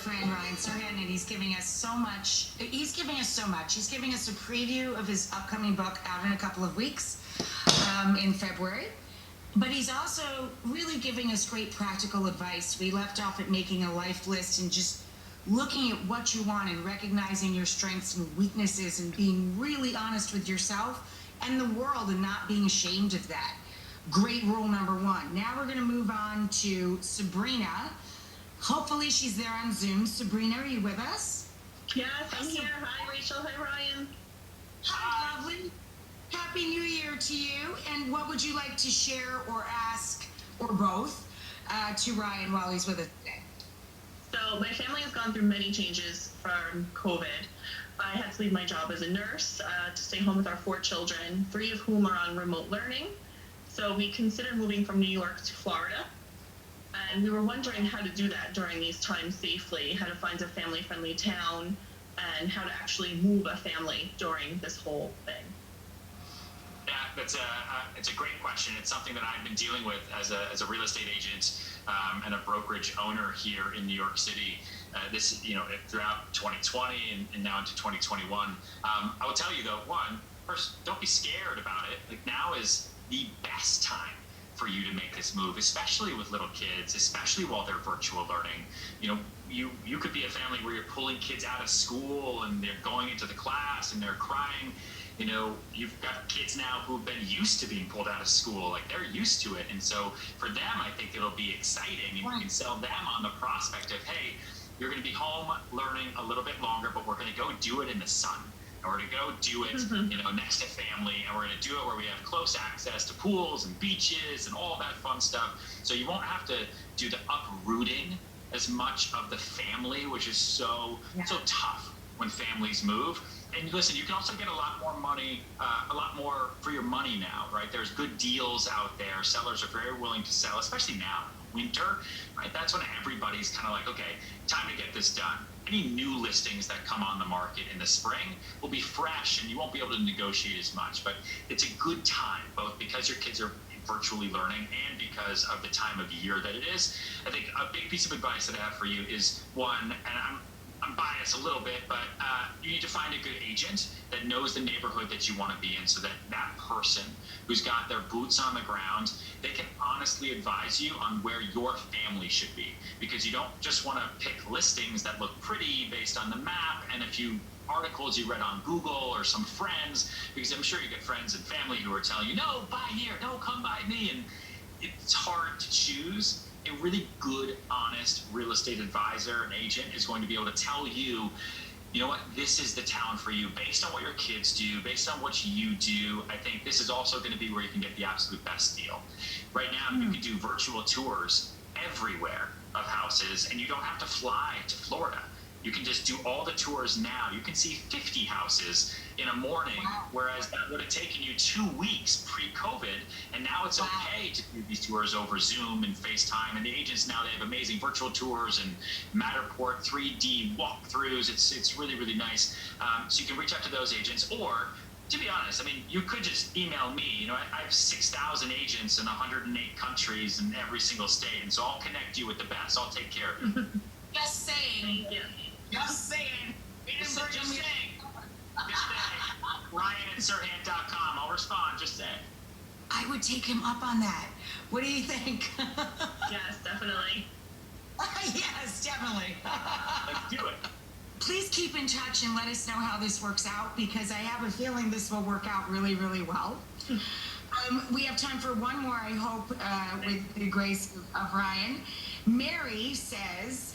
friend Ryan Serhan, and he's giving us so much. He's giving us so much. He's giving us a preview of his upcoming book out in a couple of weeks in February. But he's also really giving us great practical advice. We left off at making a life list and just looking at what you want and recognizing your strengths and weaknesses and being really honest with yourself and the world and not being ashamed of that. Great rule number one. Now we're going to move on to Sabrina. Hopefully she's there on Zoom. Sabrina, are you with us? Yes, I'm here. Hi, Rachel. Hi, Ryan. Hi, lovely. Happy New Year to you. And what would you like to share or ask, or both, to Ryan while he's with us today? So my family has gone through many changes from COVID. I had to leave my job as a nurse to stay home with our 4 children, 3 of whom are on remote learning. So we considered moving from New York to Florida. And we were wondering how to do that during these times safely, how to find a family-friendly town, and how to actually move a family during this whole thing. Yeah, it's a great question. It's something that I've been dealing with as a real estate agent and a brokerage owner here in New York City. Throughout 2020 and now into 2021. I will tell you though, first, don't be scared about it. Like, now is the best time for you to make this move, especially with little kids, especially while they're virtual learning. You could be a family where you're pulling kids out of school and they're going into the class and they're crying. You've got kids now who've been used to being pulled out of school, like they're used to it. And so for them, I think it'll be exciting, and you can sell them on the prospect of, hey, you're going to be home learning a little bit longer, but we're going to go do it in the sun. And we're going to go do it, next to family, and we're going to do it where we have close access to pools and beaches and all that fun stuff. So you won't have to do the uprooting as much of the family, which is so tough when families move. And listen, you can also get a lot more money, a lot more for your money now, right? There's good deals out there. Sellers are very willing to sell, especially now, winter, right? That's when everybody's kind of like, okay, time to get this done. Any new listings that come on the market in the spring will be fresh and you won't be able to negotiate as much. But it's a good time, both because your kids are virtually learning and because of the time of year that it is. I think a big piece of advice that I have for you is, one, and I'm biased a little bit, but you need to find a good agent that knows the neighborhood that you want to be in, so that that person who's got their boots on the ground, they can honestly advise you on where your family should be. Because you don't just want to pick listings that look pretty based on the map and a few articles you read on Google or some friends, because I'm sure you get friends and family who are telling you, no, buy here, no, come by me. And it's hard to choose. A really good, honest real estate advisor, an agent, is going to be able to tell you, you know what, this is the town for you based on what your kids do, based on what you do. I think this is also going to be where you can get the absolute best deal. Right now, you can do virtual tours everywhere of houses, and you don't have to fly to Florida. You can just do all the tours now. You can see 50 houses in a morning, whereas that would have taken you 2 weeks pre-COVID, and now it's okay to do these tours over Zoom and FaceTime. And the agents now, they have amazing virtual tours and Matterport 3D walkthroughs. It's really, really nice. So you can reach out to those agents, or, to be honest, I mean, you could just email me. I have 6,000 agents in 108 countries in every single state, and so I'll connect you with the best. I'll take care of you. Just saying. Thank you. Just saying. Just saying. Ryan@Serhan.com. I'll respond. Just saying. I would take him up on that. What do you think? Yes, definitely. Yes, definitely. Let's do it. Please keep in touch and let us know how this works out, because I have a feeling this will work out really, really well. We have time for one more, I hope, with the grace of Ryan. Mary says,